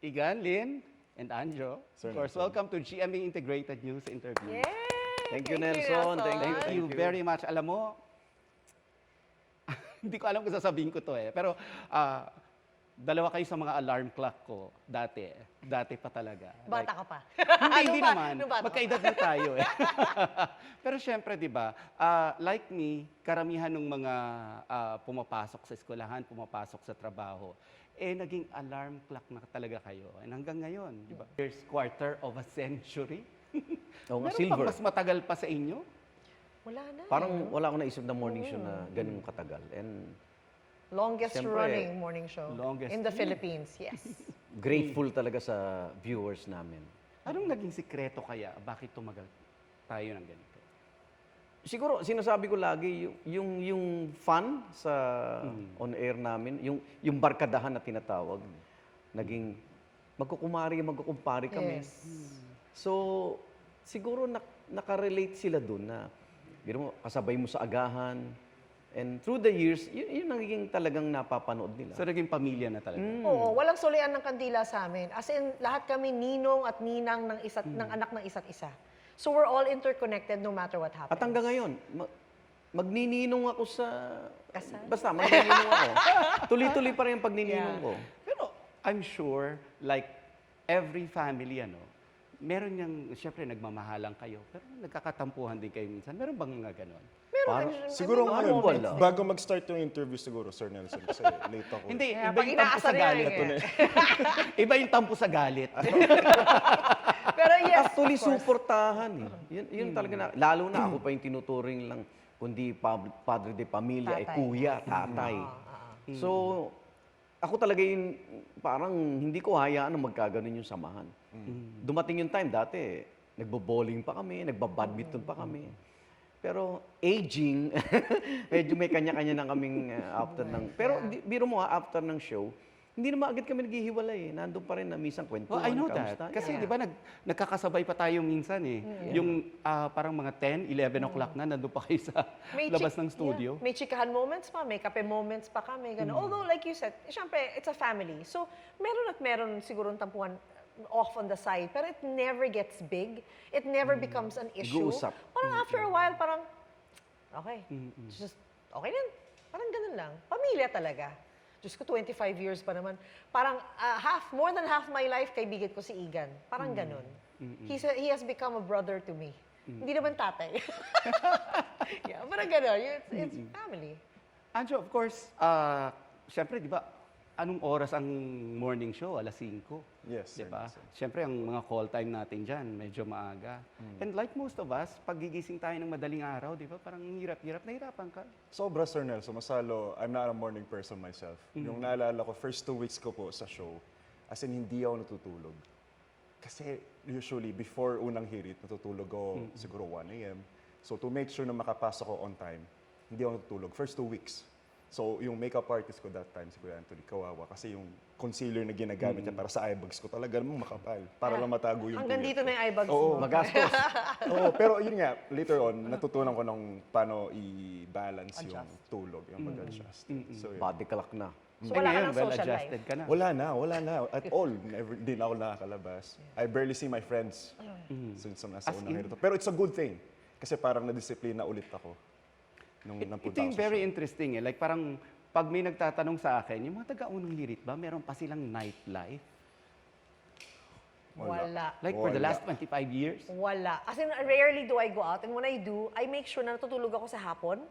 Igan, Lynn, and Anjo. Sir Of course, Nelson. welcome to GMA Integrated News Interview. Yay! Thank you, Nelson. Thank you very much. Alam mo, hindi ko alam kung sasabihin ko to pero dalawa kayo sa mga alarm clock ko dati. Dati pa talaga. Bata ka pa. Hindi Nung naman. nung bata ka Magkaedad na tayo Pero syempre, di ba, like me, karamihan ng mga pumapasok sa eskwelahan, pumapasok sa trabaho, naging alarm clock na talaga kayo. And hanggang ngayon, di ba? First quarter of a century. Oo nga, Meron silver. pa mas matagal pa sa inyo? Wala na. Parang wala akong naisip na morning show na ganun katagal. And Longest Siyempre, running morning show longest- in the Philippines. Yes. grateful talaga sa viewers namin. Anong naging sikreto kaya? Bakit tumagal tayo ng ganito? Siguro, sinasabi ko lagi, yung fun sa on-air namin, yung barkadahan na tinatawag, naging magkukumpare kami. Yes. So, siguro nakarelate sila dun na, biro mo, kasabay mo sa agahan, and through the years, yun naging talagang napapanood nila. So, naging pamilya na talaga. Oo, walang sulian ng kandila sa amin. As in, lahat kami ninong at ninang ng anak ng isa't isa. So we're all interconnected no matter what happens. At hanggang ngayon, magnininong ako sa... Kasal? Basta, magnininong ako. Tuloy-tuloy pa rin ang pagnininong ko. Pero I'm sure, like every family, meron niyang, syempre, nagmamahalang kayo, pero nagkakatampuhan din kayo minsan. Meron bang nga ganon? Siguro may mga ngayon, moments din. bago mag-start yung interview siguro, Sir Nelson, kasi late ako. Hindi, Kaya iba pag yung tampo sa inaasar yan, galit. Iba yung tampo sa galit. Pero yes, Actually, of course. suportahan eh. Yun talaga na, lalo na ako pa yung tinuturing lang, kundi padre de pamilya, Tatay. kuya, tatay. So, ako talaga yung, parang hindi ko hayaan na magkaganon yung samahan. Dumating yung time, dati, nagbo-bowling pa kami, nagbabadminton pa kami. Pero aging, medyo may kanya-kanya na kaming after ng... Pero biro mo after ng show, hindi naman agad kami naghihiwalay. Nandun pa rin na minsan kwentuhan. Well, I know that. kamusta? Kasi Yeah. di ba nagkakasabay pa tayo minsan Yung parang mga 10, 11 o'clock na, nandun pa kayo sa labas ng studio. May chikahan moments pa, may kape moments pa kami. Ganun. Although, like you said, syempre, it's a family. So, meron at meron siguro tampuhan off on the side. Pero it never gets big. It never becomes an issue. Nag-uusap. Parang after a while, parang, okay, just, okay din. Parang ganun lang. Pamilya talaga. Diyos ko, 25 years pa naman. Parang more than half my life, kaibigan ko si Igan. Parang ganun. He has become a brother to me. Hindi naman tatay. Yeah, parang ganun. It's family. Anjo, of course, syempre, di ba, anong oras ang morning show? Alas 5. Yes, Di sir. ba? Syempre, ang mga call time natin dyan, medyo maaga. And like most of us, pag gigising tayo ng madaling araw, di ba, parang hirap-hirap, nahirapan ka. Sobra, Sir Nelson. Masalo, I'm not a morning person myself. Yung naalala ko, first 2 weeks ko po sa show, as in hindi ako natutulog. Kasi usually, before unang hirit, natutulog ako siguro 1 a.m. So to make sure na makapasok ko on time, hindi ako natutulog. First 2 weeks. So yung makeup artist ko that time, si Kuya Anthony, kawawa. Kasi yung concealer na ginagamit niya para sa eyebags ko, talaga namang makapal. Para lang matago yung Hanggang puyat dito ko. na yung eyebags Oo. mo. Magastos. Oo, pero yun nga, later on, natutunan ko ng paano i-balance yung tulog, yung mag-adjust. So, yun. Body clock na. So, wala ka ngayon, ng social well-adjusted life. ka na. Wala na, at all. Never, din ako nakakalabas. I barely see my friends since nasa As unang in? hirito. Pero it's a good thing. Kasi parang na-discipline na ulit ako nung Ito napunta yung ako sa very show. interesting Like parang, pag may nagtatanong sa akin, yung mga taga-unang hirit ba, meron pa silang nightlife? Wala. Like for the Wala. last 25 years? Wala. As in, rarely do I go out. And when I do, I make sure na natutulog ako sa hapon.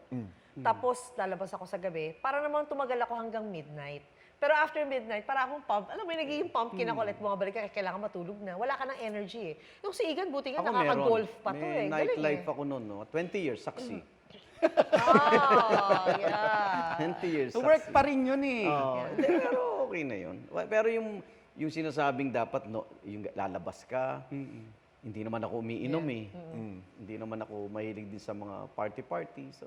Tapos, lalabas ako sa gabi. Para naman tumagal ako hanggang midnight. Pero after midnight, para akong pump. Alam mo, nagiging pumpkin ako ulit. Bumabalik ka, kailangan matulog na. Wala ka ng energy Yung si Igan, buti nga, Ako nakaka-golf pa to May Galing nightlife ako noon, no? 20 years, saksi. Oh, yeah. 20 years, So saksi. work pa rin yun Hindi, pero okay na yun. Pero yung sinasabing dapat, no, yung lalabas ka, hindi naman ako umiinom Hindi naman ako mahilig din sa mga party-party. So,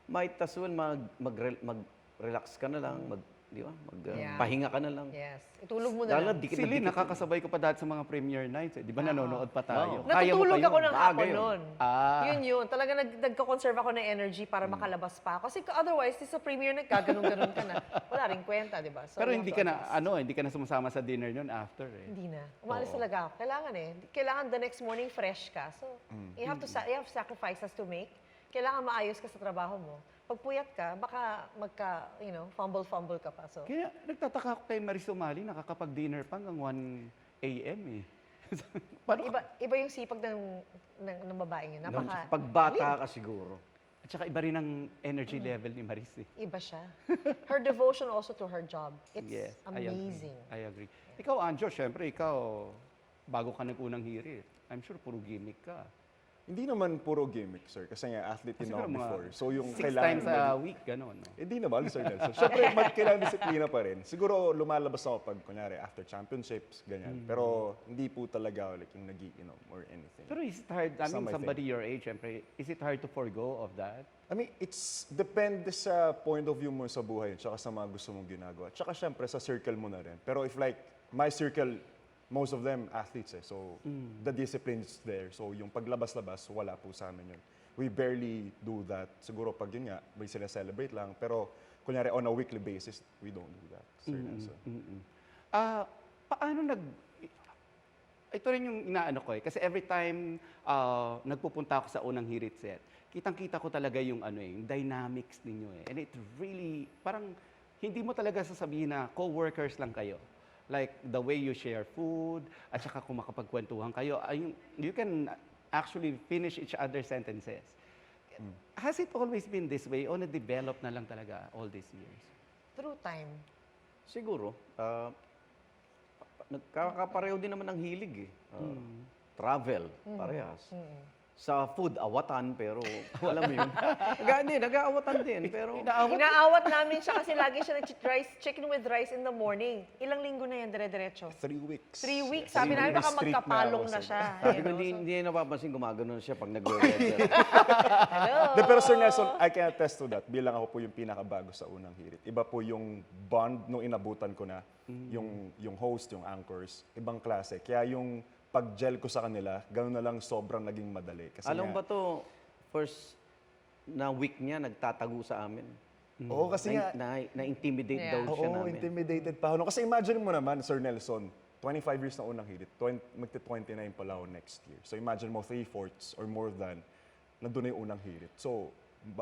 might as well mag-relax ka na lang, di ba? Yeah. Pahinga ka na lang. Yes. Itulog mo na Lalo lang. dikit Si na Lynn, dikit. nakakasabay ko pa dati sa mga premiere nights. Eh. Di ba nanonood pa tayo? Oo. Kaya mo pa Natutulog yun? ako ng Bagay hapon yun. noon. Ah. Yun. Talaga nagko-conserve ako ng energy para makalabas pa. Kasi otherwise, sa premiere night, gaganon-ganon ka na. Wala rin kwenta, di ba? So, Pero you have hindi to ka na, adjust. hindi ka na sumasama sa dinner yun after eh. Hindi na. Umalis talaga ako. Kailangan Kailangan the next morning fresh ka. So, you have sacrifices to make. Kailangan maayos ka sa trabaho mo. Pag puyat ka, baka fumble-fumble ka pa. So, Kaya nagtataka ako kay Maris Umali, nakakapag-dinner pa hanggang 1 a.m. eh. Paano? iba yung sipag ng babaeng yun. Napaka, Pagbata ka siguro. At saka iba rin ang energy level ni Maris eh. iba siya. Her devotion also to her job. It's Yes, I agree. amazing. I agree. Ikaw, Anjo, syempre, ikaw, bago ka nag-unang hirit, I'm sure puro gimmick ka. Hindi naman puro gimmick, sir. Kasi nga, athlete din ako Siguro mga before. So, yung 6 kailangan... times a week, gano'n. No? Hindi naman, Sir Nelson. Siyempre, kailangan disiplina pa rin. Siguro, lumalabas ako pag, kunyari, after championships, ganyan. Pero, hindi po talaga like, yung nagiinom or anything. Pero is it hard, It's not my somebody your age, syempre, is it hard to forgo of that? I mean, it's depende sa point of view mo sa buhay, tsaka sa mga gusto mong ginagawa. Tsaka syempre sa circle mo na rin. Pero if like, my circle, most of them athletes eh. So, the discipline is there. So, yung paglabas-labas, wala po sa amin yun. We barely do that. Siguro pag yun nga, may sila-celebrate lang. Pero, kunyari, on a weekly basis, we don't do that. Sir Nelson. Paano ito rin yung inaano ko eh. Kasi every time nagpupunta ako sa unang hirit set, kitang-kita ko talaga yung yung dynamics ninyo eh. And it really, parang hindi mo talaga sasabihin na co-workers lang kayo. Like the way you share food, at saka kung makapagkwentuhan kayo, you can actually finish each other's sentences. Has it always been this way o na-develop na lang talaga all these years? Through time. Siguro, nagkakapareho din naman ng hilig eh. Travel, parehas. Sa food, awatan, pero alam mo yun. Nag-aawatan din, pero Inaawat namin siya kasi lagi siya chicken with rice in the morning. Ilang linggo na yan, dire-diretso. 3 weeks. 3 weeks. Yeah. Sabi namin baka Strict na magkapalong ako na sa- siya. sabi ko, hindi napapansin gumagano siya pag nag-weather. Hello. Pero Sir Nelson, I can attest to that. Bilang ako po yung pinakabago sa unang hirit. Iba po yung bond nung inabutan ko na. Yung host, yung anchors, ibang klase. Kaya yung pag-gel ko sa kanila, gano'n na lang sobrang naging madali. Kasi Alam ba nga, to, first na week niya, nagtatago sa amin. Oo, kasi nga, Na-intimidate Yeah. daw siya oo, namin. intimidated pa ako. Kasi imagine mo naman, Sir Nelson, 25 years na unang hirit, magti-29 pala ako next year. So imagine mo, 3/4 or more than, nandun na yung unang hirit. So,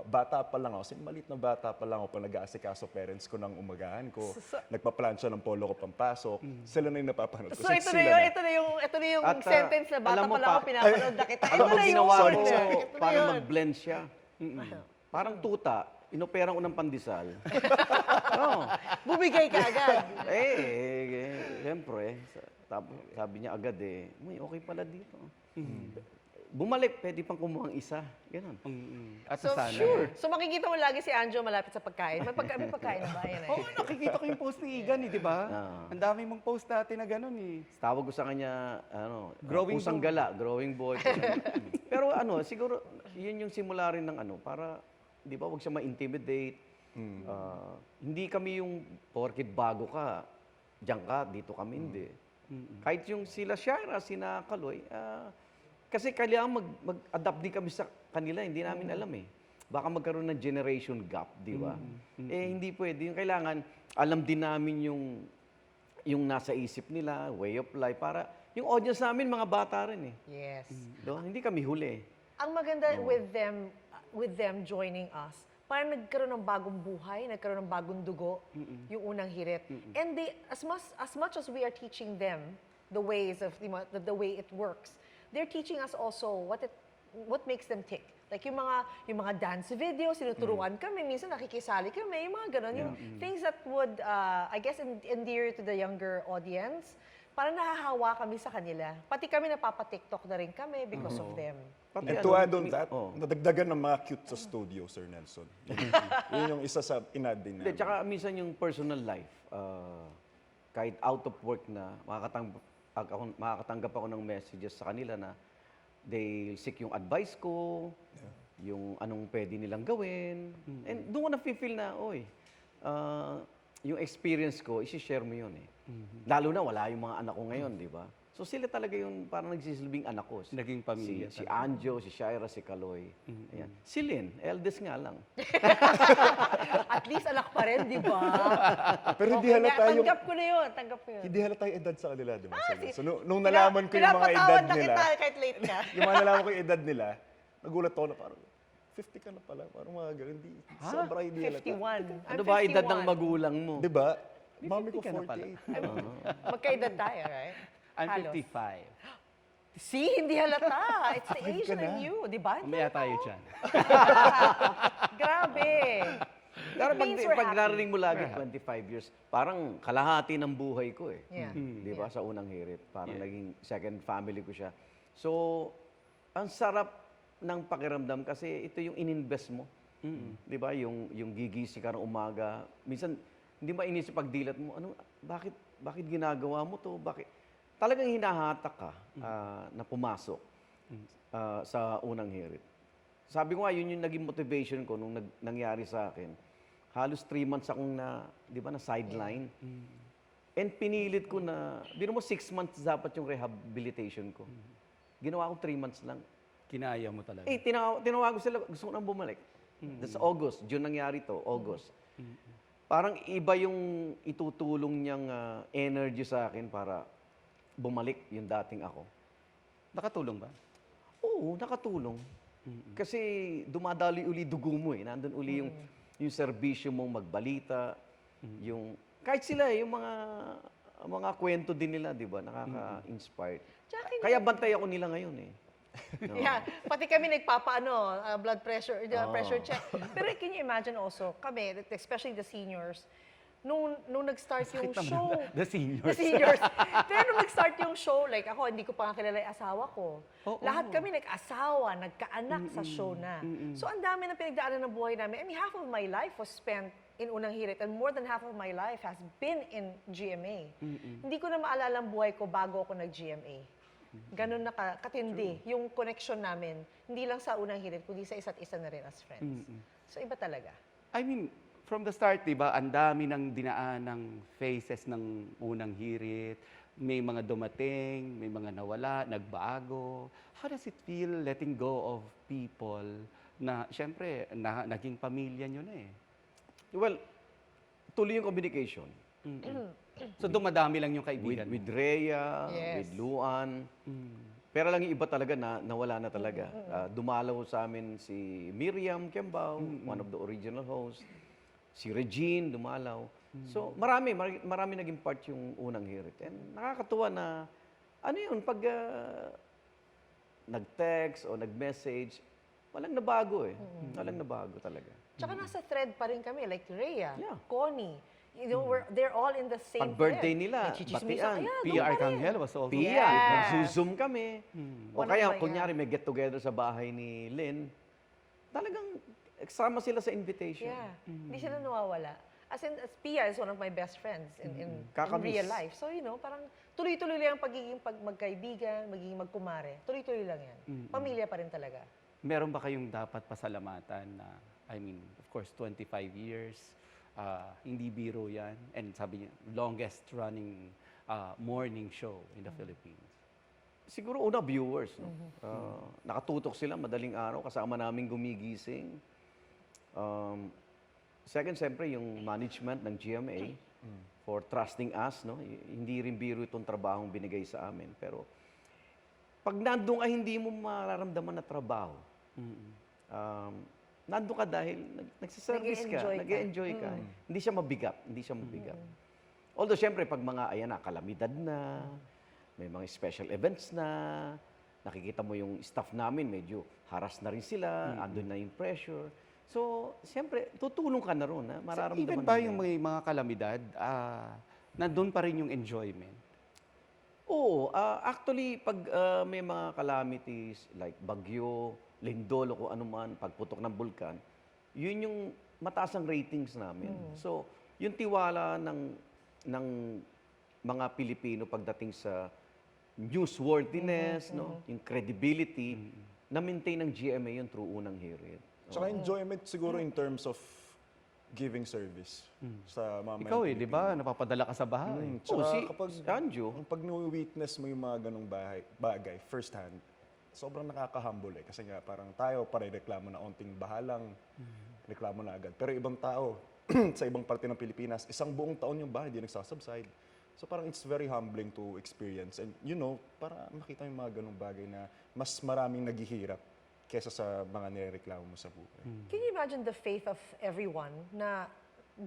bata pa lang ako, kasi maliit na bata pa lang ako pag nag-aasikaso parents ko ng umagahan ko, nagpaplansya ng polo ko pampasok, sila na yung napapanood ko. So ito sila na yung At, sentence na bata alam mo pa lang ako pa- pinapanood na kita. Alam mo, Ito na yun. ginawa ko Ito na para yun. mag-blend siya. Parang tuta, inoperang unang pandesal. Oo. Bumigay ka agad. Siyempre, sabi niya agad "Uy, okay pala dito." Bumalik, pwede pang kumuha ang isa. Ganon. At So, sana. sure. So makikita mo lagi si Anjo malapit sa pagkain. May pagkain na ba? Yan Oo, nakikita ko yung post ni Igan, di ba? Ang dami mong post dati na gano'n eh. Tawag ko sa kanya, Growing pusang boy. gala, growing boy. Pero siguro, yun yung simula rin ng para, di ba, wag siya ma-intimidate. Hindi kami yung, porkit bago ka, diyan ka, dito kami, hindi. Kahit yung sila Shara, sina Kaloy, kasi kailangan mag-adapt din kami sa kanila, hindi namin alam eh. Baka magkaroon ng generation gap, di ba? Hindi pwede. Yung kailangan, alam din namin yung nasa isip nila, way of life, para yung audience namin, mga bata rin eh. Yes. Diba? Hindi kami huli. Ang maganda with them joining us, parang nagkaroon ng bagong buhay, nagkaroon ng bagong dugo, yung unang hirit. And they, as much as we are teaching them the ways of, the way it works, they're teaching us also what makes them tick. Like yung mga dance videos, sinuturuan kami, minsan nakikisali kami, yung mga ganun, yung things that would, I guess, endear to the younger audience. Parang nahahawa kami sa kanila. Pati kami napapa-TikTok na rin kami because of them. Pati And to add on that, oh. nadagdagan ng mga cute sa studio, Sir Nelson. Yun yung isa sa inad din Hindi, namin. tsaka minsan yung personal life, kahit out of work na, makakatanggap ako ng messages sa kanila na they seek yung advice ko, yung anong pwede nilang gawin. And doon ko na-feel na, yung experience ko, isi-share mo yun eh. Lalo na wala yung mga anak ko ngayon, di ba? So sila talaga yung parang nagsisilbing anak ko. Naging pamilya Si talaga. Anjo, si Shaira, si Kaloy. Ayan. Si Lynn, eldest nga lang. At least anak pa rin, di ba? Pero hindi Okay, halata yung... tanggap ko na yun, tanggap ko yun. Hindi halata yung edad sa kanila, di ba? si- So, nung nalaman ko yung mga edad Pinapatawad na nila, kita kahit late ka. yung mga nalaman ko yung edad nila, nagulat ako na parang, 50 ka na pala, parang mga ganun. Hindi, sobra hindi halata. 51. Ano ba edad ng magulang mo? Di ba? Mami ko 50 ka na pala. 48. Magkaedad tayo, right? I'm Halos. 55. See, hindi halata. It's the Akit Asian ka in na. you, di ba? Hindi Mamaya halata, tayo oh. dyan. Grabe. Pero It means we're pag happy. narinig mo lagi 25 years, parang kalahati ng buhay ko eh. Yeah. Di ba? Sa unang hirit. Parang naging second family ko siya. So, ang sarap ng pakiramdam kasi ito yung ininvest mo. Di ba? Yung gigising ka ng umaga. Minsan, hindi mainisip pagdilat mo, ano, bakit ginagawa mo to? Bakit? Talagang hinahatak ka na pumasok sa unang hirit. Sabi ko nga, yun yung naging motivation ko nung nangyari sa akin. Halos 3 months akong di ba, na sideline. And pinilit ko na, bino mo 6 months dapat yung rehabilitation ko. Ginawa ko 3 months lang. Kinaya mo talaga. Eh, tinawag ko sila, gusto ko nang bumalik. That's August, June nangyari to, August. Parang iba yung itutulong niyang energy sa akin para bumalik yung dating ako. Nakatulong ba? Oo, nakatulong. Kasi dumadali uli dugo mo eh. Nandun uli yung serbisyo mong magbalita, yung kahit sila yung mga kwento din nila, 'di ba? Nakaka-inspire. Tsaka Kaya bantay ako nila ngayon eh. Yeah, pati kami nagpapaano, blood pressure, pressure check. Pero can you imagine also, kami, especially the seniors, nung nag-start yung show. The seniors. The seniors. Pero nung nag-start yung show, like ako, hindi ko pa nga kilala yung asawa ko. Oo. Lahat kami nag-asawa, nagkaanak sa show na. So ang dami ng pinagdaanan ng buhay namin. I mean, half of my life was spent in Unang Hirit and more than half of my life has been in GMA. Hindi ko na maalala ang buhay ko bago ako nag-GMA. Ganun na katindi yung connection namin. Hindi lang sa Unang Hirit, kundi sa isa't isa na rin as friends. So iba talaga. I mean, from the start, di ba, ang dami ng dinaan ng phases ng Unang Hirit. May mga dumating, may mga nawala, nagbago. How does it feel letting go of people na, syempre, naging pamilya nyo na eh? Well, tuloy yung communication. So, dumadami lang yung With, kaibigan with Rhea, Yes. with Luan. Pero lang yung iba talaga nawala na talaga. Dumalaw sa amin si Miriam Kembao, one of the original hosts. Si Regine dumalaw. So marami naging part yung Unang Hirit. And nakakatuwa na, ano yun, pag nag-text o nag-message, walang nabago eh. Walang nabago talaga. Tsaka nasa thread pa rin kami, like Rhea, Yeah. Connie. You know, they're all in the same Pag birthday thread. nila, Nagchichismisan, batian. "Ayan, Pia doon pa rin." Arcangel was also Pia, Yes. nagsusum kami. O One of kaya, my, kunyari, may get-together sa bahay ni Lynn, talagang sama sila sa invitation. Yeah. Hindi sila nawawala. As in, Pia is one of my best friends in Kakamiss. real life. So, you know, parang tuloy-tuloy lang ang pagiging magkaibigan, magiging magkumare. Tuloy-tuloy lang yan. Pamilya pa rin talaga. Meron ba kayong dapat pasalamatan na, I mean, of course, 25 years, hindi biro yan. And sabi niya, longest running morning show in the Philippines. Siguro una viewers, no? Nakatutok sila madaling araw kasama naming gumigising. Second, siyempre yung management ng GMA for trusting us, no? Hindi rin biro itong trabahong binigay sa amin, pero pag nandun ka hindi mo mararamdaman na trabaho. Nandun ka dahil nagsiservice ka, Nag-e-enjoy ka. nag-enjoy ka. Hindi siya mabigat, Although, syempre, pag mga, ayan na, kalamidad na, may mga special events na, nakikita mo yung staff namin, medyo haras na rin sila, andun na yung pressure. So, syempre, tutulong ka na ron, ha? Mararamdaman Even ba nila yung yun. may mga kalamidad, nandun pa rin yung enjoyment? Oo, actually, pag may mga calamities, like bagyo, lindol, o kung ano man, pagputok ng bulkan, yun yung mataas ang ratings namin. So, yung tiwala ng mga Pilipino pagdating sa newsworthiness, no, yung credibility, na-maintain ng GMA yun through Unang Hirit. Tsaka enjoyment siguro in terms of giving service sa mga Ikaw di ba? Napapadala ka sa bahay. Oh, si kapag Anjo. pag witness mo yung mga ganong bagay first hand, sobrang nakaka-humble eh. Kasi nga parang tayo reklamo na onting bahalang, reklamo na agad. Pero ibang tao, sa ibang parte ng Pilipinas, isang buong taon yung bahay, hindi nagsasubside. So parang it's very humbling to experience. And para makita yung mga ganong bagay na mas maraming naghihirap kesa sa mga nireklamo mo sa buhay. Can you imagine the faith of everyone na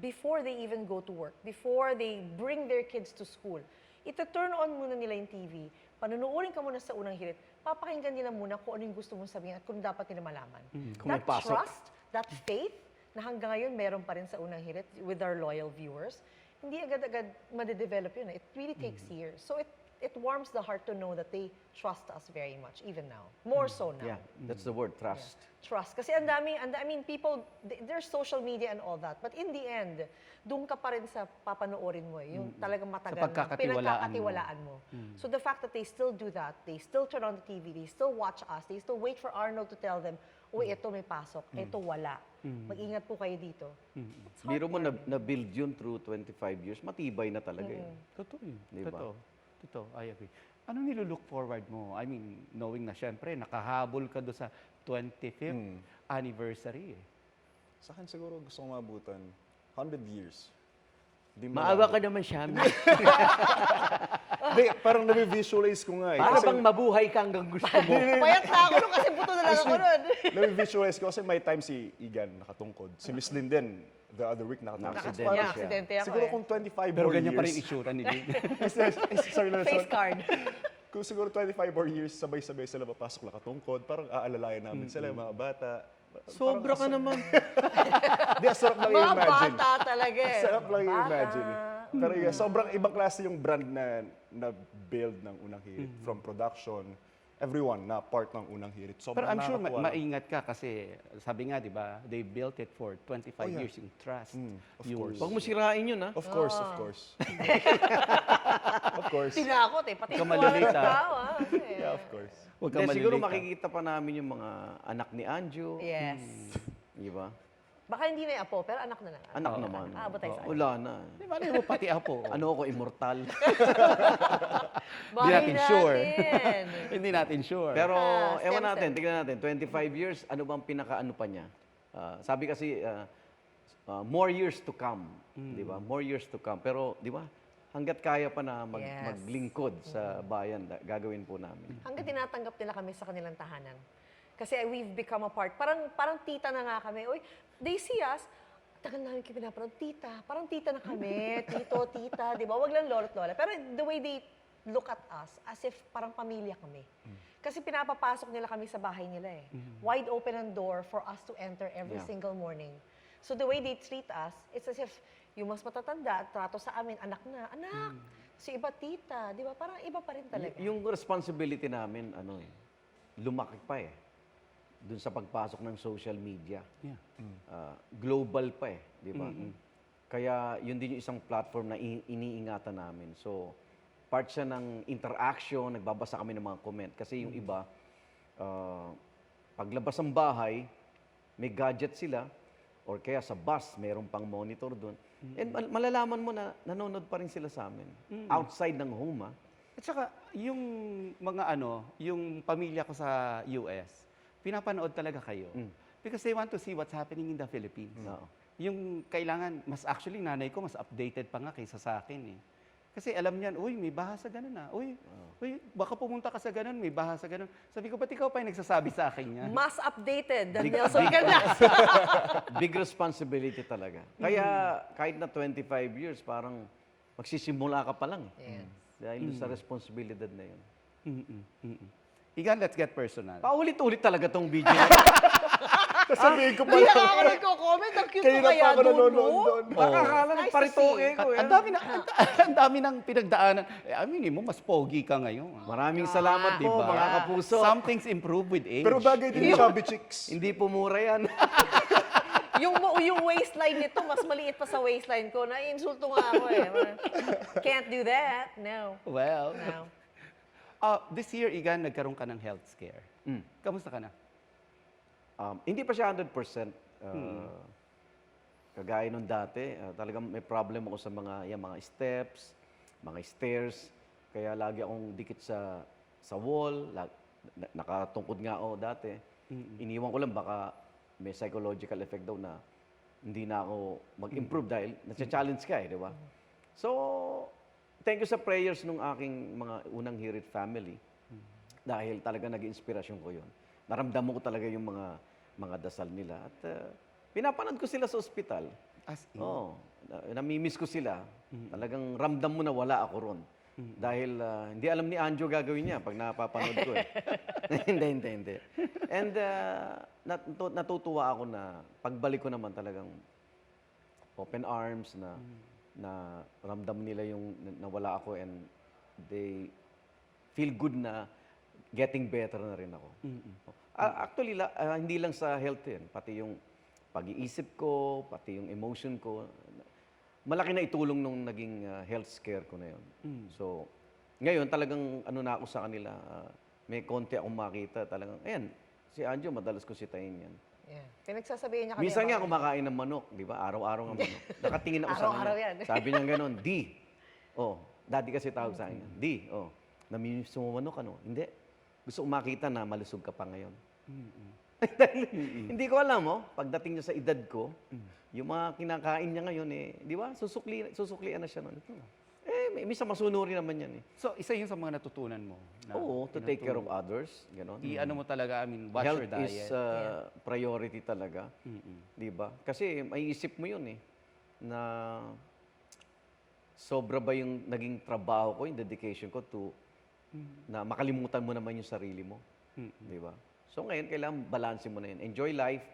before they even go to work, before they bring their kids to school, ito-turn on muna nila yung TV, panunuorin ka muna sa unang hirit, papakinggan nila muna kung ano yung gusto mong sabihin at kung dapat nila malaman. Kung may That pasok. trust, that faith, na hanggang ngayon meron pa rin sa unang hirit with our loyal viewers, hindi agad-agad madedevelop yun. It really takes years. So it warms the heart to know that they trust us very much, even now. More so now. Yeah, that's the word, trust. Trust. Kasi I mean, people, there's social media and all that. But in the end, doon ka pa rin sa papanoorin mo. Yung talagang matagal na pagkakatiwalaan pinagkakatiwalaan mo. So the fact that they still do that, they still turn on the TV, they still watch us, they still wait for Arnold to tell them, uy, ito may pasok, ito wala. Mag-ingat po kayo dito. It's Biro mo heartwarming. na-build yun through 25 years, matibay na talaga yun. Totoo yun. Di ba? Totoo. I agree. Ano nilulook forward mo? I mean, knowing na syempre, nakahabol ka do sa 25th anniversary eh. Sa akin siguro gusto kong mabutan 100 years. Di Maawa ka malabo. naman siya. Hindi, parang nami-visualize ko nga eh. Para Kasi bang mabuhay ka hanggang gusto mo. Payat na ako nun kasi buto na lang ako nun. nami-visualize ko kasi may time si Igan nakatungkod. Si Miss Lynn din, the other week nakatungkod. Nakaksidente Parang siya. Aksidente ako siguro eh. kung 25 Pero more ganyan pa rin years. itsura ni Lynn. Sorry, Face card. Kung siguro 25 more years, sabay-sabay sila papasok nakatungkod, parang aalalayan namin sila, yung mga bata. Sobra ka naman. Hindi, sarap lang Mga i-imagine. bata talaga eh. Sarap lang Bata. i-imagine. Pero yeah, sobrang ibang klase yung brand na build ng Unang Hirit. From production, everyone na part ng Unang Hirit. Pero Sobrang I'm sure nakakatuwa lang. maingat ka kasi sabi nga, di ba, they built it for 25 Oh, yeah. years yung trust. of Yung- course. Huwag mo sirain yun, ha? Of course, of course. Of course. Tinakot eh. Pati Huwag ka yung malilita. mga tao, ah. Yeah, of course. Huwag ka Hindi, siguro malilita. makikita pa namin yung mga anak ni Anjo. Yes. Di ba? Baka hindi na yung apo, pero anak na lang. Anak naman. Aabot tayo sa Wala na. Di ba, mo pati apo. Ano ako, immortal. Hindi natin sure. natin. Hindi natin sure. Pero, Stem ewan cell. natin, tignan natin, 25 years, ano bang pinaka-ano pa niya? Sabi kasi, more years to come. Di ba? More years to come. Pero, di ba, hanggat kaya pa na Yes. maglingkod sa bayan, gagawin po namin. Hanggang tinatanggap nila kami sa kanilang tahanan. Kasi we've become a part. Parang tita na nga kami. Uy, they see us, tagal namin kayo pinapanood, tita. Parang tita na kami, tito, tita, di ba? Wag lang lolo't lola. Pero the way they look at us, as if parang pamilya kami. Kasi pinapapasok nila kami sa bahay nila eh. Wide open ang door for us to enter every Yeah. single morning. So the way they treat us, it's as if yung mas matatanda, trato sa amin, anak na, anak. Si iba tita, di ba? Parang iba pa rin talaga. Yung responsibility namin, lumaki pa eh. Dun sa pagpasok ng social media. Yeah. Global pa eh, di ba? Kaya yun din yung isang platform na iniingatan namin. So, part siya ng interaction, nagbabasa kami ng mga comment. Kasi yung iba, paglabas ng bahay, may gadget sila, or kaya sa bus, mayroon pang monitor doon. And malalaman mo na nanonood pa rin sila sa amin. Outside ng home, ah. At saka, yung mga yung pamilya ko sa US, pinapanood talaga kayo. Because they want to see what's happening in the Philippines. Oo. Yung kailangan, actually, nanay ko, mas updated pa nga kaysa sa akin eh. Kasi alam niyan, uy, may baha sa ganun ah. Uy, baka pumunta ka sa ganun, may baha sa ganun. Sabi ko, ba't ikaw pa yung nagsasabi sa akin yan? Mas updated than Nelson Canlas. Big responsibility talaga. Kaya kahit na 25 years, parang magsisimula ka pa lang. Yes. Dahil doon sa responsibilidad na yun. Igan, let's get personal. Paulit-ulit talaga tong video. Sasabihin ko pa Hindi lang. na ako nagko-comment. Ang cute Kayo ko na kaya pa ako doon, nanonood no? doon. Nakakala ng Nice to paritoke see. ko. Ang dami ng pinagdaanan. Aminin mo, mas pogi ka ngayon. Maraming salamat po, Diba? mga kapuso. Some things improve with age. Pero bagay din yung chubby chicks. Hindi po mura yan. Yung waistline nito, mas maliit pa sa waistline ko. Naiinsulto nga ako eh. Can't do that. No. Well, No. this year, Igan, nagkaroon ka ng health scare. Kamusta ka na? Hindi pa siya 100%. Kagaya nung dati, talagang may problem ako sa mga steps, mga stairs. Kaya lagi akong dikit sa wall. Nakatungkod nga ako dati. Iniwan ko lang baka may psychological effect daw na hindi na ako mag-improve dahil nasa-challenge ka di ba? So, thank you sa prayers nung aking mga unang Hirit family. Dahil talaga naging inspirasyon ko yun. Naramdaman ko talaga yung mga dasal nila. At pinapanood ko sila sa ospital. As in. Oo. Namimiss ko sila. Talagang ramdam mo na wala ako ron. Dahil hindi alam ni Anjo gagawin niya pag napapanood ko eh. Hindi. And natutuwa ako na pagbalik ko naman talagang open arms na ramdam nila yung nawala ako and they feel good na getting better na rin ako. Actually, hindi lang sa health yan, pati yung pag-iisip ko, pati yung emotion ko. Malaki na itulong nung naging health scare ko na yun. So, ngayon talagang na ako sa kanila, may konti akong makita talagang, ayan, si Anjo, madalas ko sitayin yan. Yeah. Pinagsasabihin niya kami. Minsan nga kumakain ng manok, di ba? Araw-araw ng manok. Nakatingin ako sa Araw-araw kanya. yan. Sabi niya gano'n, Di. Oh, daddy kasi tawag sa akin. Di, namimiss mo manok, ano? Hindi. Gusto ko makita na malusog ka pa ngayon. Dahil, hindi ko alam, pagdating niya sa edad ko, yung mga kinakain niya ngayon, di ba? Susuklian na siya noon. Minsan masunurin naman yan So, isa yun sa mga natutunan mo. Na, Oo, to take care of others, gano'n. I-ano mo talaga, watch Health your diet. is priority talaga. Di ba? Kasi maiisip mo yun na sobra ba yung naging trabaho ko, yung dedication ko na makalimutan mo naman yung sarili mo. Di ba? So ngayon, kailangan balansin mo na yun. Enjoy life.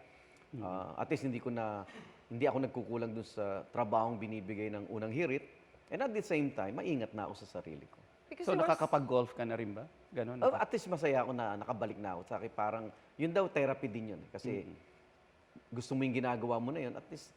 At least hindi ako nagkukulang dun sa trabahong binibigay ng unang hirit. And at the same time, maingat na ako sa sarili ko. Because So, there was- nakakapag-golf ka na rin ba? Ganon? At least masaya ako na nakabalik na ako. Sa akin parang, yun daw therapy din yun. Kasi gusto mo yung ginagawa mo na yun, at least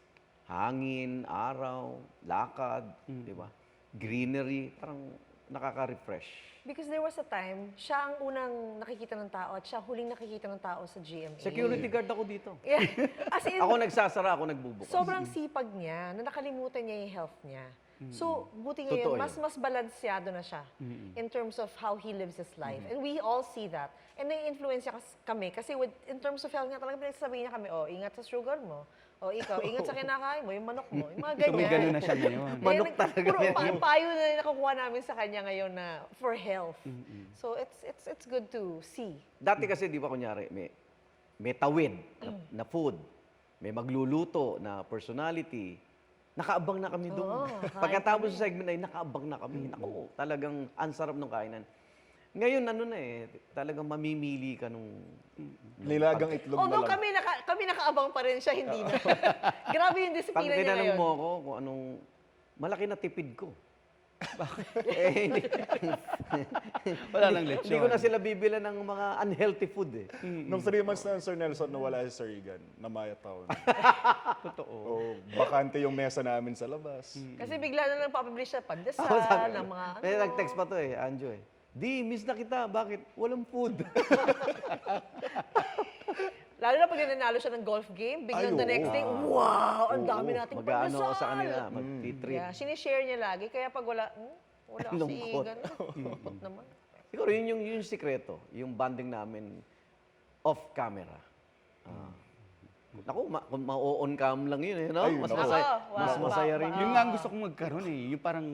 hangin, araw, lakad, di ba? Greenery, parang nakaka-refresh. Because there was a time, siya ang unang nakikita ng tao at siya huling nakikita ng tao sa GMA. Security guard ako dito. Yeah. As in, Ako nagsasara, ako nagbubukas. sobrang sipag niya na nakalimutan niya yung health niya. So, buti Totoo ngayon, yun. mas balansyado na siya in terms of how he lives his life. And we all see that. And nai-influence niya kami kasi in terms of health niya, talagang pinagsasabihin niya kami, ingat sa sugar mo. Ikaw, ingat sa kinakain mo, yung manok mo, yung mga So, may ganyan. ganon na siya ngayon. Manok Kaya talaga puro yan. payo na nakukuha namin sa kanya ngayon na for health. So, it's good to see. Dati kasi, di ba, kunyari, may tawid na food, may magluluto na personality, nakaabang na kami doon. Oo, kain Pagkatapos sa segment ay nakaabang na kami. Naku, talagang ang sarap ng kainan. Ngayon, talagang mamimili ka nung... Nilagang itlog na Although lang. kami nakaabang pa rin siya, hindi na. Grabe yung Pag disiplina niya tinanong ngayon. mo ako kung anong... Malaki na tipid ko. Bakit? Wala lang lechon. Hindi ko na sila bibila ng mga unhealthy food Nung 3 months na Sir Nelson, nawala si Sir Egan, namayat ako. Totoo. Bakante yung mesa namin sa labas. Kasi bigla na lang papublish siya pandesal, Ako sabi- ng mga May nag-text pa to Anjo Di, miss na kita. Bakit? Walang food. Lalo na pag nanalo siya ng golf game, biglang the Ay, next oo. day, wow, ang dami nating Mag-ano pandesal. ako sa kanila, mag-treat. Yeah, sinishare niya lagi. Kaya pag wala si Lungkot. Igan. Lungkot naman. Siguro yun yung sikreto, yung bonding namin off camera. Naku, kung ma-on cam lang yun no? Ay, Mas naku. masaya, Wow, mas wow, masaya wow, rin wow. yun. Yun nga ang gusto kong magkaroon Yung parang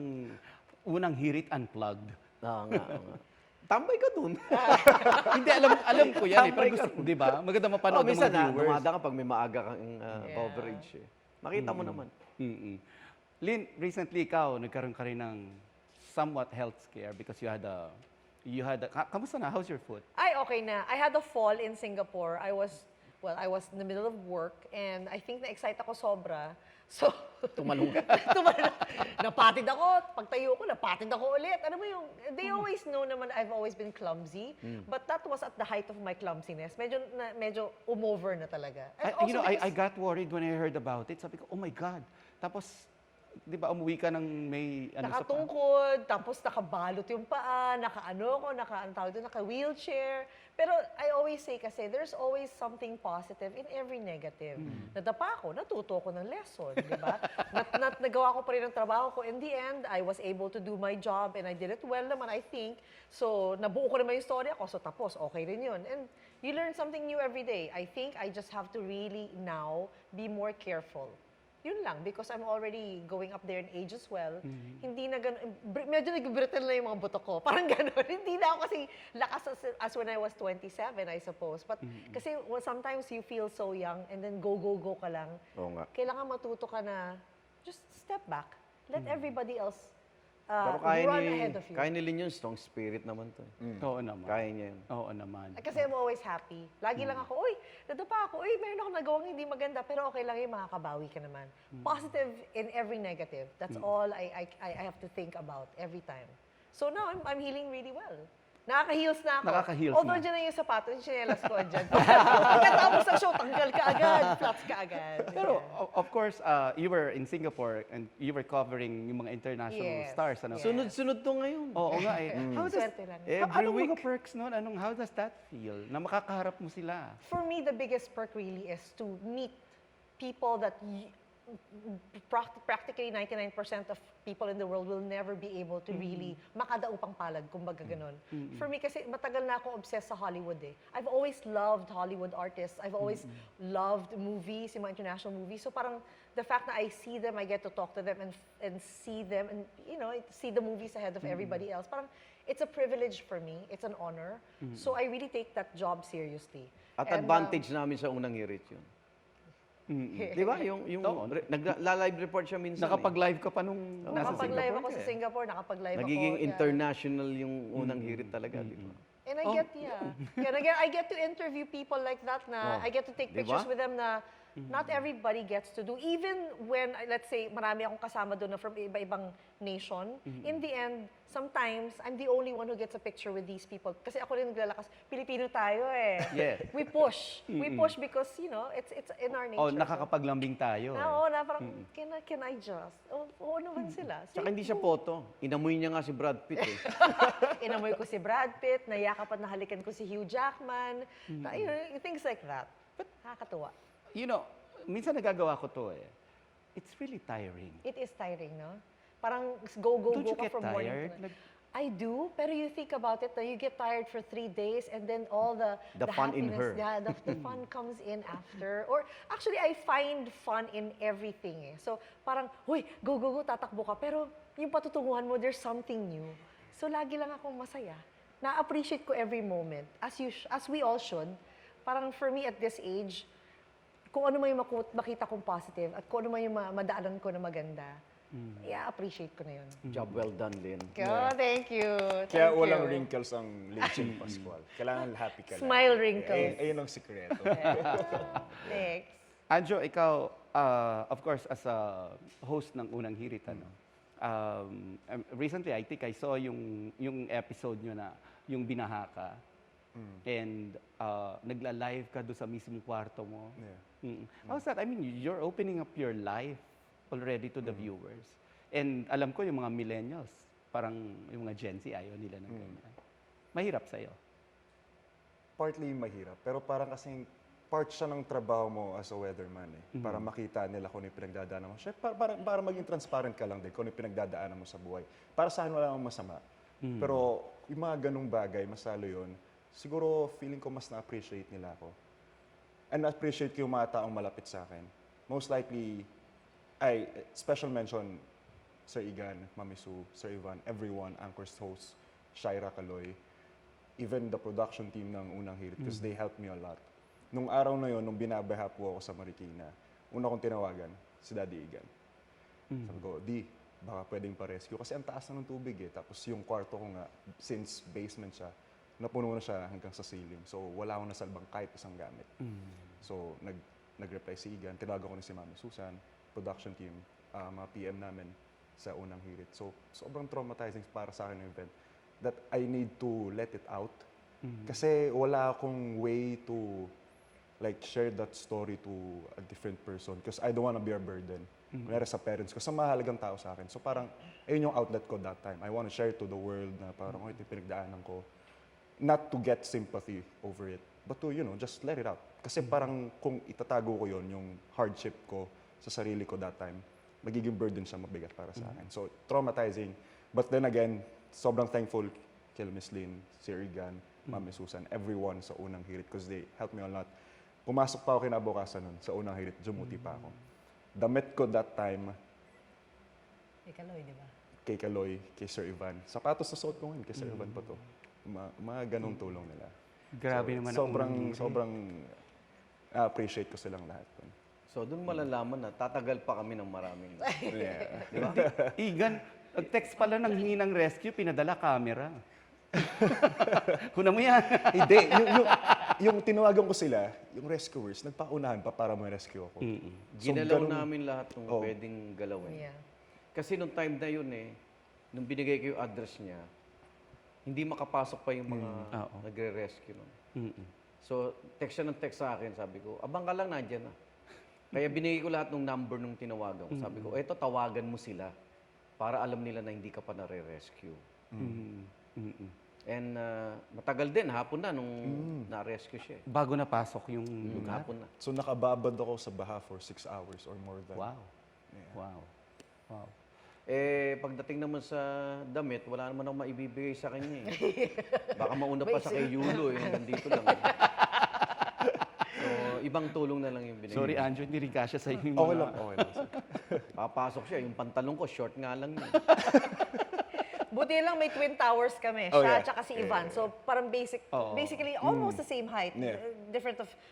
unang hirit unplugged. Oo nga. Tambay ka dun. Hindi, alam ko yan Pero Tambay gusto, ka. di ba? Maganda mapanood ng Minsan mga viewers. dumada ka pag may maaga kang coverage. Makita mo naman. Lynn, recently ikaw, nagkaroon ka rin ng somewhat health scare because you had a kamusta na? How's your foot? Ay, okay na. I had a fall in Singapore. I was in the middle of work and I think na-excite ako sobra. So, Tumalong ka. napatid ako. Pagtayo ko, napatid ako ulit. Ano mo yung, they always know naman I've always been clumsy. But that was at the height of my clumsiness. Medyo umover na talaga. And also I because- got worried when I heard about it. Sabi ko, oh my God. Tapos, di ba, umuwi ka ng may ano sa paa? Nakatungkod, tapos nakabalot yung paa, ano tawag doon, naka-wheelchair. Pero I always say kasi, there's always something positive in every negative. Nadapa ako, natuto ko ng lesson, di ba? Nagawa ko pa rin ang trabaho ko. In the end, I was able to do my job and I did it well naman, I think. So, nabuo ko naman yung story ako, so tapos, okay rin yun. And you learn something new every day. I think I just have to really now be more careful. Yun lang, because I'm already going up there in age as well. Hindi na gano'n, medyo nag-brittle na yung mga buto ko. Parang gano'n. Hindi na ako kasi lakas as when I was 27, I suppose. But kasi sometimes you feel so young and then go ka lang. Oo nga. Kailangan matuto ka na just step back. Let everybody else Pero run ahead of you. kaya ni Lin yun, strong spirit naman to. Oo naman. Kaya niya yun. Oo naman. Kasi I'm always happy. Lagi lang ako, uy, nadapa ako, uy, meron ako nagawang hindi maganda, pero okay lang yun, makakabawi ka naman. Positive in every negative. That's all I have to think about every time. So now, I'm healing really well. Nakaka-heals na ako. Nakaka-heals Although na. dyan na yung sapatos, yung chinelas ko dyan. Pagkatapos ng show, tanggal ka agad, flats ka agad. Pero of course, you were in Singapore and you were covering yung mga international Yes. stars. Ano? Yes. Sunod-sunod to ngayon. Oo nga eh. How does, Swerte lang. Every anong mga week. perks nun? How does that feel? Na makakaharap mo sila? For me, the biggest perk really is to meet people that practically 99% of people in the world will never be able to really makadaupang palad, kumbaga ganon. For me, kasi matagal na akong obsessed sa Hollywood eh. I've always loved Hollywood artists. I've always loved movies, yung mga international movies. So parang the fact na I see them, I get to talk to them and see them and, you know, see the movies ahead of everybody else. Parang it's a privilege for me. It's an honor. So I really take that job seriously. At And, advantage namin sa unang hirit yun. Di ba? Yung nagla-live report siya minsan. Nakapag-live ka pa nung nasa Nakapag-live Singapore ako ka sa eh. Singapore, nakapag-live ako. Nagiging yeah. international yung unang hirit talaga, di ba? And I get, I get to interview people like that na, I get to take Di pictures ba? with them na not everybody gets to do. Even when, let's say, marami akong kasama doon na from iba-ibang nation, in the end, sometimes, I'm the only one who gets a picture with these people. Kasi ako rin naglalakas, Pilipino tayo eh. Yes. We push. We push because, you know, it's in our nature. Oh, nakakapaglambing tayo. Oo, na parang, can I just? Oo naman sila. Tsaka hindi siya photo. Inamoy niya nga si Brad Pitt eh. Inamoy ko si Brad Pitt, nayakap at nahalikan ko si Hugh Jackman, things like that. But nakakatuwa. You know, minsan nagagawa ko to eh. It's really tiring. It is tiring, no? Parang go Don't you ka get from morning tired? to night. I do, pero you think about it, you get tired for 3 days and then all the fun in happiness, her. Yeah, the fun comes in after. Or actually, I find fun in everything eh. So parang, huy, go, tatakbo ka. Pero yung patutunguhan mo, there's something new. So lagi lang akong masaya. Na-appreciate ko every moment, as we all should. Parang for me at this age, kung ano man yung makita kong positive at kung ano man yung madaanan ko na maganda, appreciate ko na yun. Job well done, Lin. Oh, thank you. Kaya Thank walang you. wrinkles ang Lynching Pascual. Kailangan happy ka lang. Smile wrinkles. Ayun ang sikreto. Next. Anjo, ikaw, of course, as a host ng Unang Hirit, recently, I think I saw yung episode nyo na yung binaha ka. And nagla-live ka doon sa mismong kwarto mo. How's that? I mean, you're opening up your life already to the viewers. And alam ko yung mga millennials, parang yung mga Gen Z, ayaw nila ng ganyan. Mahirap sa'yo. Partly mahirap, pero parang kasing part siya ng trabaho mo as a weatherman eh. Para makita nila kung ano yung pinagdadaanan mo. Syempre, para maging transparent ka lang din kung ano yung pinagdadaanan mo sa buhay. Para sa akin wala namang masama. Pero yung mga ganung bagay, masalo yun, siguro feeling ko mas na-appreciate nila ako. And na-appreciate ko yung mga taong malapit sa akin. Most likely, special mention, Sir Igan, Mami Sue, Sir Ivan, everyone, Anchor's host, Shaira Caloy, even the production team ng Unang Hirit, because they helped me a lot. Nung araw na yon, nung binabaha po ako sa Marikina, una kong tinawagan, si Daddy Igan. Sabi ko, Di, baka pwedeng pa-rescue. Kasi ang taas na ng tubig eh. Tapos yung kwarto ko nga, since basement siya, napuno na siya hanggang sa ceiling. So wala akong nasalbang kahit isang gamit. So nag-reply si Igan, tinawagan ko na si Mami Susan, production team, mga PM namin sa Unang Hirit. So sobrang traumatizing para sa akin yung event that I need to let it out. Kasi wala akong way to like share that story to a different person because I don't wanna be a burden. Kunyari sa parents ko, sa mahalagang tao sa akin. So parang, ayun yung outlet ko that time. I want to share to the world na parang, ito yung pinagdaanan ko. Not to get sympathy over it, but to, just let it out. Kasi parang kung itatago ko yon yung hardship ko sa sarili ko that time, magiging burden siya, mabigat para sa akin. So, traumatizing. But then again, sobrang thankful kay Miss Lynn, si Regan, Mami Susan, everyone sa unang hirit because they helped me a lot. Pumasok pa ako kinabukasan nun sa unang hirit, jumuti pa ako. Damit ko that time, Ikaw, di ba? kay Kaloy, kay Sir Ivan. Sapatos na suot ko ngayon, kay Sir Ivan pa to. Mga ganong tulong nila. Grabe naman ang unang hirit. Sobrang appreciate ko silang lahat. So, doon malalaman na tatagal pa kami ng maraming. Yeah. Di ba? Igan, nag-text pala ng hingi ng rescue, pinadala camera. Kuna mo yan. Hindi, yung tinawagan ko sila, yung rescuers, nagpaunahan pa para ma-rescue ako. So, Ginalaw ganun- namin lahat ng Oo. pwedeng galawin. Yeah. Kasi nung time na yun nung binigay ko yung address niya, hindi makapasok pa yung mga Oo. nagre-rescue nun. Mm-mm. So, text siya ng text sa akin, sabi ko, abang ka lang, nandiyan na. Kaya binigay ko lahat ng number nung tinawagan ko. Sabi ko, eto, tawagan mo sila para alam nila na hindi ka pa nare-rescue. Mm-mm. Mm-mm. And matagal din, hapon na nung na-rescue siya. Bago napasok yung lugar. Hapon na. So nakababad ako sa baha for 6 hours or more than. Wow. Wow. Wow. Pagdating naman sa damit, wala naman akong maibibigay sa kanya Baka mauna pa sa kay Yulo nandito lang. So, ibang tulong na lang yung binigay. Sorry, Anjo, hindi rin kasya sa iyo. Okay lang, okay lang. Papasok siya, yung pantalon ko, short nga lang yun. Buti lang may twin towers kami. Oh, Siya yeah. at si Ivan. So parang Oo. basically almost the same height. Yeah.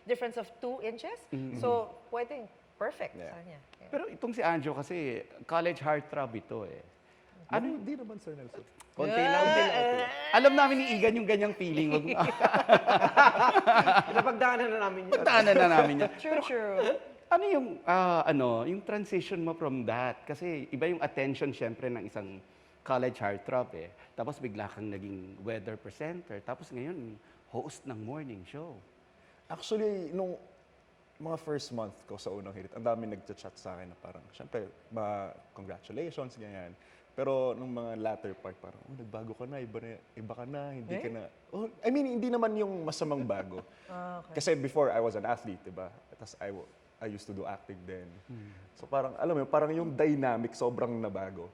Difference of 2 inches. So pwedeng perfect Yeah. sa kanya. Yeah. Pero itong si Anjo kasi, college heartthrob ito eh. Ano? Hindi naman, Sir Nelson. Konti lang din. Alam namin ni Igan yung ganyang feeling. Pinapagdaanan na namin yun. Pagdaanan na namin yan. True. Ano yung, yung transition mo from that? Kasi iba yung attention syempre ng isang college heartthrob eh. Tapos bigla kang naging weather presenter. Tapos ngayon, host ng morning show. Actually, nung mga first month ko sa unang hirit, ang dami nagchat-chat sa akin na parang, syempre, congratulations, ganyan. Pero nung mga latter part, parang, nagbago ka na, iba ka na, hindi ka na. Oh, I mean, hindi naman yung masamang bago. Okay. Kasi before, I was an athlete, diba? Tapos I used to do acting then. So parang, alam mo, parang yung dynamic sobrang nabago.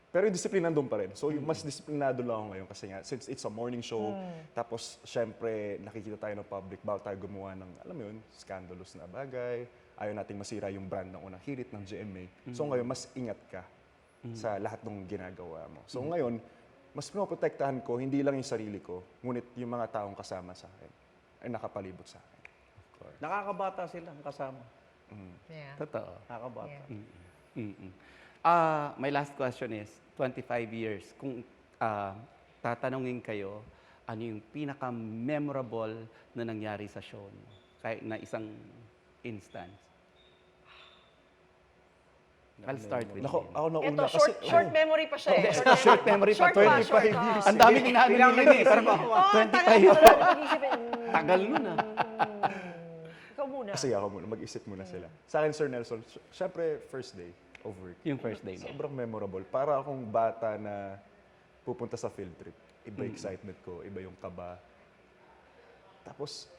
Pero yung discipline nandun pa rin. So yung mas disiplinado lang ako ngayon kasi nga, since it's a morning show, tapos syempre nakikita tayo ng public, bawal tayo gumawa ng, alam mo yun, scandalous na bagay, ayaw nating masira yung brand ng unang hirit ng GMA. So ngayon, mas ingat ka sa lahat ng ginagawa mo. So ngayon, mas pinoprotektahan ko, hindi lang yung sarili ko, ngunit yung mga taong kasama sa akin ay nakapalibot sa akin. Nakakabata silang kasama. Yeah. Totoo. Nakakabata. Yeah. Mm-mm. My last question is, 25 years, kung tatanungin kayo, ano yung pinaka-memorable na nangyari sa show niyo? Kahit na isang instance. I'll start with Nako, Lynn. ako nauna Ito, kasi... short memory pa siya eh. Short memory pa. Short pa, 25 short, years. Ang daming inaano ni Lynn eh. Pero Oh, 25 years. Tagal nun Ikaw muna. Kasi ako muna, mag-isip muna sila. Sa akin, Sir Nelson, syempre, first day of work. Yung first day mo. Sobrang memorable. Para akong bata na pupunta sa field trip. Iba yung excitement ko, iba yung kaba. Tapos,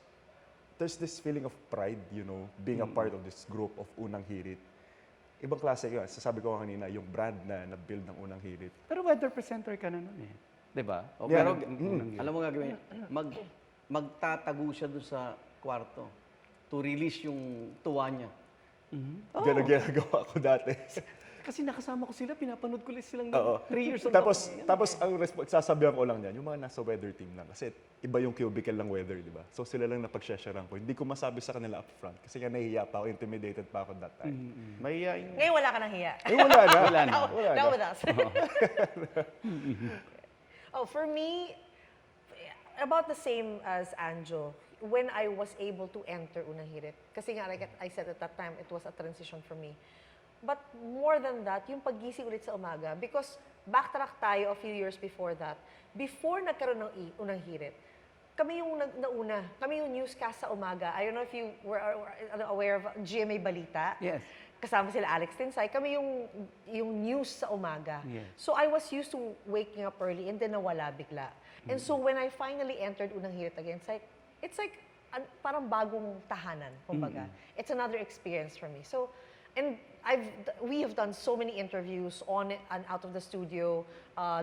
there's this feeling of pride, being a part of this group of Unang Hirit. Ibang klase yun. Sasabi ko kanina, yung brand na na-build ng Unang Hirit. Pero weather presenter ka na nun eh. Di ba? O, Yeah. pero, alam mo gagawin, magtatago siya doon sa kwarto to release yung tuwa niya. Ganun ginagawa ko dati. Kasi nakasama ko sila, pinapanood ko silang Oo. 3 years old. Tapos ang sasabihan ko lang yan, yung mga nasa weather team lang. Kasi iba yung cubicle ng weather, di ba? So sila lang napag-sharean ko. Hindi ko masabi sa kanila up front. Kasi nga nahihiya pa ako, intimidated pa ako that time. Mahihayin. Ngayon wala ka nang hiya. Eh, wala na. Wala na. Wala Now na. with us. For me, about the same as Anjo, when I was able to enter Unang Hirit. Kasi nga, like I said at that time, it was a transition for me. But more than that, yung paggising ulit sa umaga, because backtrack tayo a few years before that, before nagkaroon ng Unang Hirit, kami yung nauna, kami yung newscast sa umaga. I don't know if you were aware of GMA Balita. Yes. kasama sila Alex Tinsay, kami yung news sa umaga. Yes. So I was used to waking up early and then nawala bigla. And so when I finally entered Unang Hirit again, it's like parang bagong tahanan, kumbaga. It's another experience for me. So, and we have done so many interviews on and out of the studio,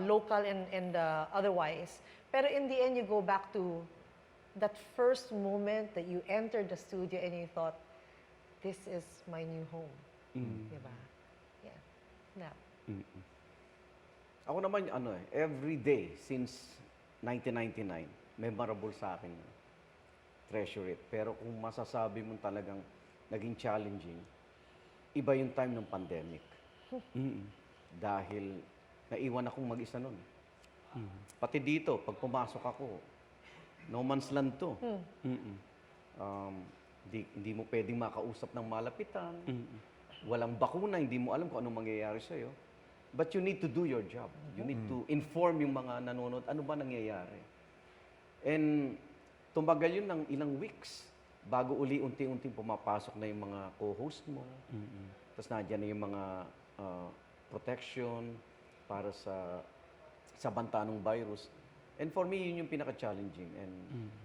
local and otherwise. Pero in the end, you go back to that first moment that you entered the studio and you thought, this is my new home. Diba? Yeah. Yeah. Ako naman, every day since 1999, memorable sa akin. Treasure it. Pero kung masasabi mo talagang naging challenging, iba yung time ng pandemic. Dahil naiwan akong mag-isa nun. Pati dito, pag pumasok ako, no man's land to. Hindi mo pwedeng makausap ng malapitan. Walang bakuna, hindi mo alam kung anong mangyayari sa'yo. But you need to do your job. You need to inform yung mga nanonood, ano ba nangyayari. And tumagal yun ng ilang weeks bago uli unti-unting pumapasok na yung mga co-host mo. Tapos nandiyan na yung mga protection para sa banta ng virus. And for me, yun yung pinaka-challenging and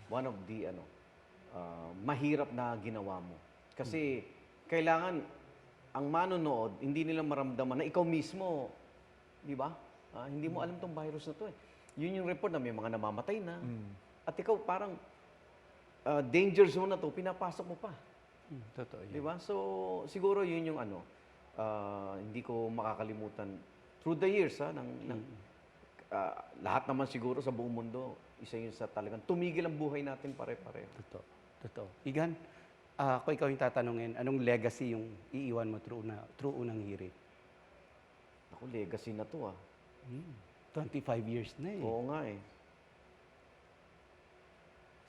one of the mahirap na ginawa mo. Kasi kailangan ang manonood, hindi nila maramdaman na ikaw mismo, di ba? Hindi mo alam tong virus na to eh. Yun yung report na may mga namamatay na. At ikaw parang danger zone na to, pinapasok mo pa. Totoo Di yan. ba? So, siguro yun yung hindi ko makakalimutan. Through the years, lahat naman siguro sa buong mundo, isa yun sa talagang tumigil ang buhay natin pare-pareho. Totoo. Igan, kung ikaw yung tatanungin, anong legacy yung iiwan mo through Unang Hirit? Ako, legacy na to 25 years na eh. Oo nga eh.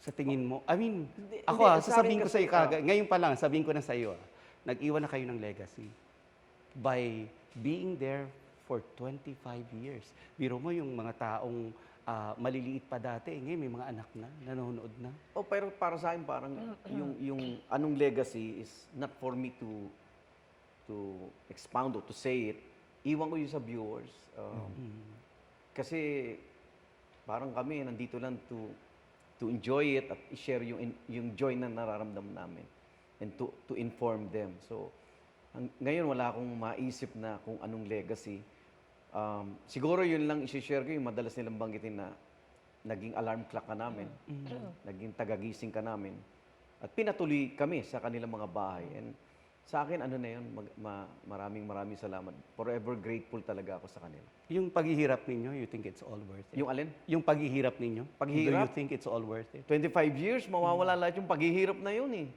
Sa tingin mo, I mean, Hindi, ako sa amin sasabihin ko kasi, sa iyo ngayon pa lang, sabihin ko na sa iyo, nag-iwan na kayo ng legacy by being there for 25 years. Biro mo yung mga taong maliliit pa dati, ngayon may mga anak na, nanonood na. Oh, pero para sa akin parang yung anong legacy is not for me to expound or to say it. Iwan ko yun sa viewers. Kasi parang kami nandito lang to enjoy it at i-share yung joy na nararamdaman namin and to inform them. So ngayon wala akong maisip na kung anong legacy. Siguro yun lang i-share ko yung madalas nilang banggitin na naging alarm clock ka namin, naging tagagising ka namin, at pinatuloy kami sa kanilang mga bahay. And sa akin, ano na yun, maraming salamat. Forever grateful talaga ako sa kanila. Yung paghihirap ninyo, you think it's all worth it? Yung alin? Yung paghihirap ninyo, Paghihirap? do you think it's all worth it? 25 years, mawawala lahat yung paghihirap na yun eh.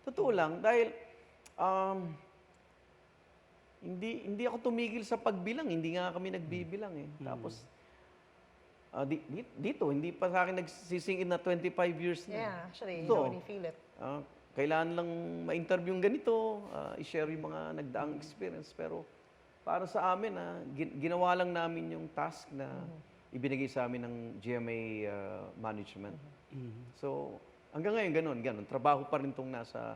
Totoo lang, dahil hindi ako tumigil sa pagbilang, hindi nga kami nagbibilang eh. Tapos, dito, hindi pa sa akin nagsisingin na 25 years na. Yeah, actually, you Ito, don't really feel it. kailangan lang ma-interview yung ganito, i-share yung mga nagdaang experience. Pero para sa amin, ginawa lang namin yung task na ibinigay sa amin ng GMA management. So, hanggang ngayon, ganun. Trabaho pa rin itong nasa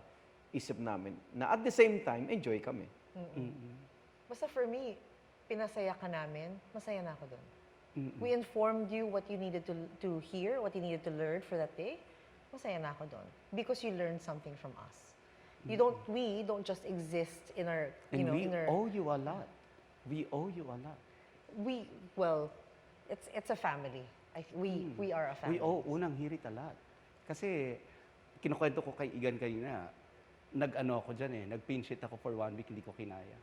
isip namin. Na at the same time, enjoy kami. Basta for me, pinasaya ka namin, masaya na ako doon. We informed you what you needed to hear, what you needed to learn for that day. Masaya na ako doon. Because you learned something from us. We don't just exist in our, And we in our... owe you a lot. We owe you a lot. Well, it's a family. We are a family. We owe Unang Hirit a lot. Kasi, kinukwento ko kay Igan kanina, nag-ano ako dyan eh, nag-pinch it ako for 1 week, hindi ko kinaya.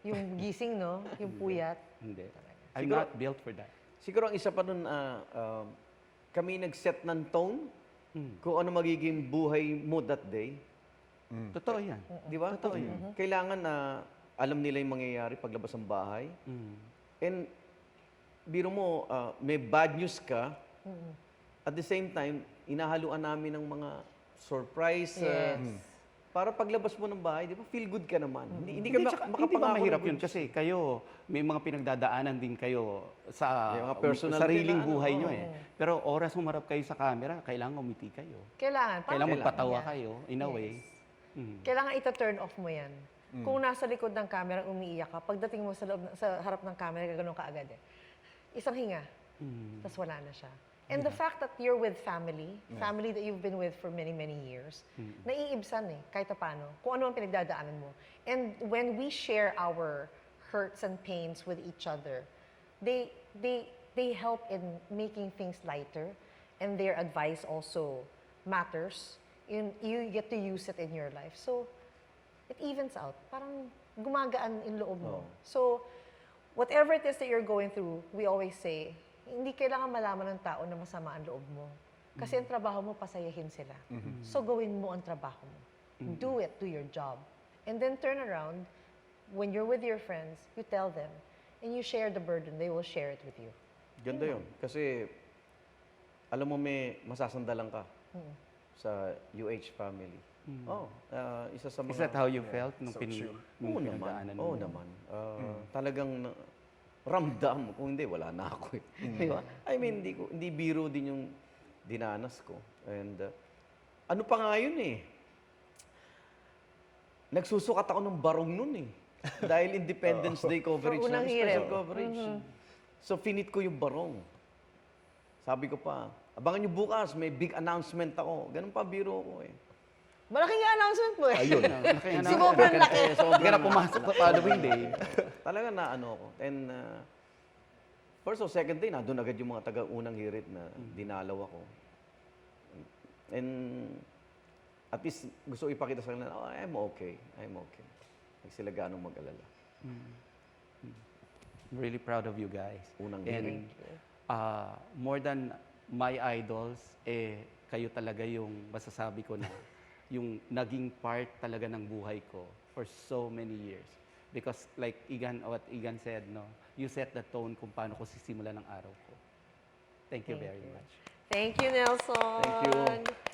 Yung gising, no? Yung puyat. Hindi. I'm Siguro- not built for that. Siguro ang isa pa nun, kami nag-set ng tone kung ano magiging buhay mo that day. Totoo yan. Di ba? Totoo yan. Kailangan na alam nila yung mangyayari paglabas ng bahay. And biro mo, may bad news ka. At the same time, inahaluan namin ng mga surprise. Yes. Para paglabas mo ng bahay, di ba, feel good ka naman. Hindi ka Hindi, tsaka, hindi ba makapangako mahirap ng yun? good- Kasi kayo, may mga pinagdadaanan din kayo sa May mga personal sariling din na ano, buhay nyo oo. eh. Pero oras humarap kayo sa camera, kailangan umiti kayo. Kailangan. Kailangan magpatawa Yeah. kayo, in a Yes. way. Kailangan ita-turn off mo yan. Kung nasa likod ng camera, umiiyak ka, pagdating mo sa harap ng camera, gano'n ka agad eh. Isang hinga, tapos wala na siya. And the fact that you're with family, family that you've been with for many, many years, naiibsan eh, kahit paano, kung ano ang pinagdadaanan mo. And when we share our hurts and pains with each other, they help in making things lighter, and their advice also matters. You get to use it in your life. So, it evens out. Parang gumagaan in loob mo. So, whatever it is that you're going through, we always say, hindi kailangan malaman ng tao na masama ang loob mo. Kasi ang trabaho mo, pasayahin sila. So, gawin mo ang trabaho mo. Do it, do your job. And then turn around, when you're with your friends, you tell them, and you share the burden, they will share it with you. Ganda yun. Kasi, alam mo, may masasandalan ka sa UH family. Isa sa mga... Is that how you felt nung So true. Oo naman. Oo naman. Talagang ramdam. Kung hindi, wala na ako eh. Di ba? I mean, hindi biro din yung dinanas ko. And ano pa nga yun eh. Nagsusukat ako ng barong nun eh. Dahil Independence Day coverage For unang namin, hirit. special coverage. So finit ko yung barong. Sabi ko pa, abangan nyo bukas, may big announcement ako. Ganun pa biro ko eh. Malaking announcement mo eh. Ayun. Sobrang laki. Hindi ka na pumasok sa following day. Talaga na ano ako. And first or second day, nandun agad yung mga taga-unang hirit na dinalaw ako. And at least gusto ko ipakita sa kanila, oh, I'm okay. I'm okay. Huwag sila ganong mag-alala. I'm really proud of you guys. Unang And more than my idols, kayo talaga yung masasabi ko na yung naging part talaga ng buhay ko for so many years. Because like what Igan said, no, you set the tone kung paano ko sisimula ng araw ko. Thank you very much. Thank you, Nelson. Thank you.